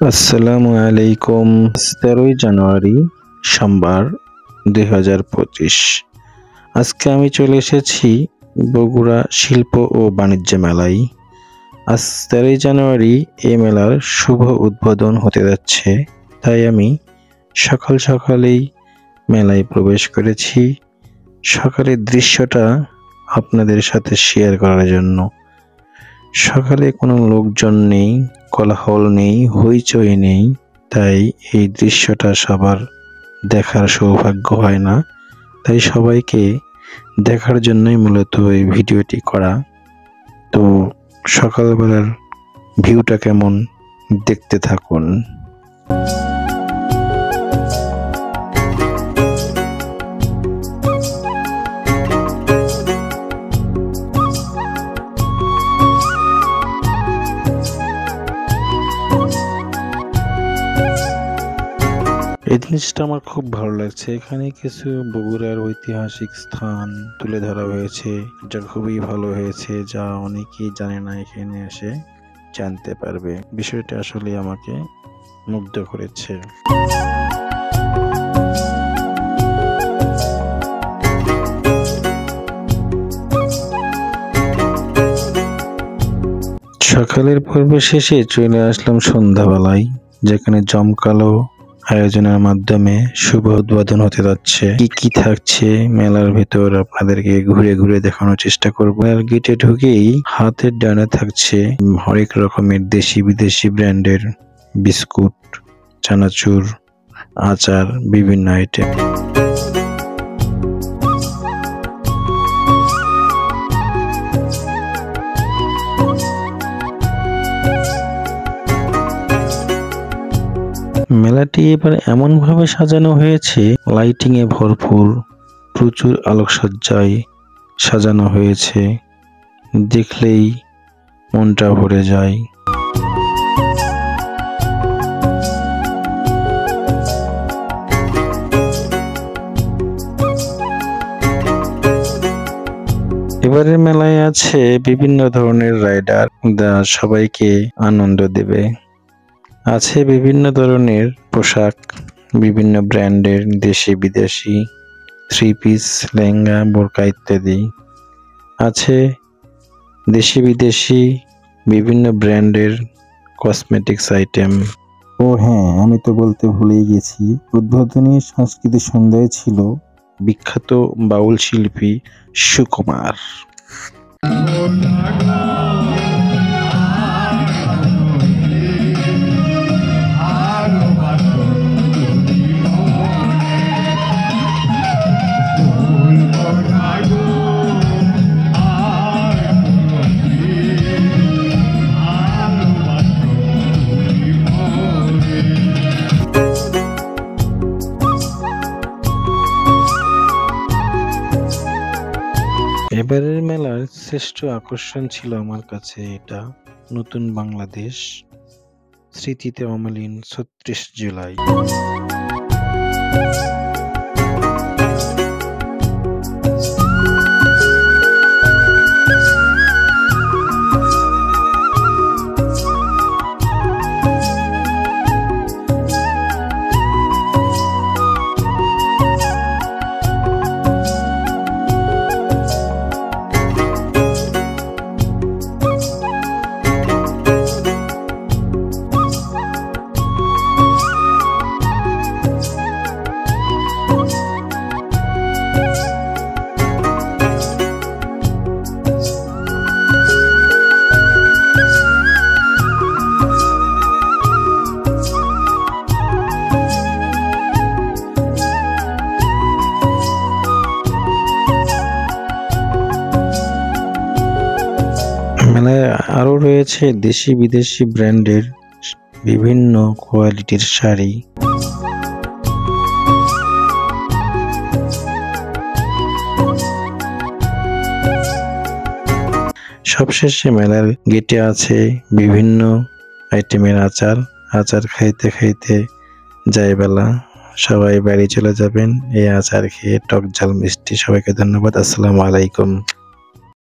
আসসালামু আলাইকুম। 13ই জানুয়ারি সোমবার 2025। আজকে আমি চলে এসেছি বগুড়া শিল্প ও বাণিজ্য মেলায়। আজ 13ই জানুয়ারি এই মেলার শুভ উদ্বোধন হতে যাচ্ছে, তাই আমি সকাল সকালেই মেলায় প্রবেশ করেছি। সকালের দৃশ্যটা আপনাদের সাথে শেয়ার করার জন্য। সকালে কোনো লোকজন নেই, কোলাহল নেই, হইচই নেই, তাই এই দৃশ্যটা সবার দেখার সৌভাগ্য হয় না। তাই সবাইকে দেখার জন্যই মূলত এই ভিডিওটি করা। তো সকালবেলার ভিউটা কেমন দেখতে থাকুন। এই জিনিসটা আমার খুব ভালো লাগছে। এখানে কিছু বগুড়ার ঐতিহাসিক স্থান তুলে ধরা হয়েছে, যা খুবই ভালো হয়েছে, যা অনেকেই জানে না, এখানে এসে জানতে পারবে। বিষয়টা আসলে আমাকে মুগ্ধ করেছে। সকালের পর্ব শেষে চলে আসলাম সন্ধ্যাবেলায়, যেখানে জমকালো আয়োজনের মাধ্যমে শুভ উদ্বোধন হতে যাচ্ছে। কি কি থাকছে মেলার ভেতর আপনাদেরকে ঘুরে ঘুরে দেখানোর চেষ্টা করব। মেলার গেটে ঢুকেই হাতের ডানে থাকছে হরেক রকমের দেশি বিদেশি ব্র্যান্ডের বিস্কুট, চানাচুর, আচার, বিভিন্ন আইটেম। মেলাটি এবার এমন ভাবে সাজানো হয়েছে, লাইটিং এ ভরপুর, প্রচুর আলোকসজ্জায় সাজানো হয়েছে, দেখলেই মনটা ভরে যায়। এবারের মেলায় আছে বিভিন্ন ধরনের রাইডার, যা সবাইকে আনন্দ দেবে। আছে বিভিন্ন ধরনের পোশাক, বিভিন্ন ব্র্যান্ডের দেশি বিদেশি থ্রি পিস, লেহেঙ্গা, বোরকা ইত্যাদি। আছে দেশি বিদেশি বিভিন্ন ব্র্যান্ডের কসমেটিক্স আইটেম। ও হ্যাঁ, আমি তো বলতে ভুলেই গেছি, উদ্বোধনী সাংস্কৃতিক সন্ধ্যায় ছিল বিখ্যাত বাউল শিল্পী সুকুমার। এবারের মেলার শ্রেষ্ঠ আকর্ষণ ছিল আমার কাছে এটা নতুন বাংলাদেশ, স্মৃতিতে অমলিন ৩৬ জুলাই। মেলায় আরো রয়েছে দেশি বিদেশি ব্র্যান্ডের বিভিন্ন কোয়ালিটির শাড়ি। সবশেষে মেলার গেটে আছে বিভিন্ন আইটেমের আচার। আচার খাইতে খাইতে যায় বেলা, সবাই বাড়ি চলে যাবেন এই আচার খেয়ে, টক ঝাল মিষ্টি। সবাইকে ধন্যবাদ। আসসালামু আলাইকুম।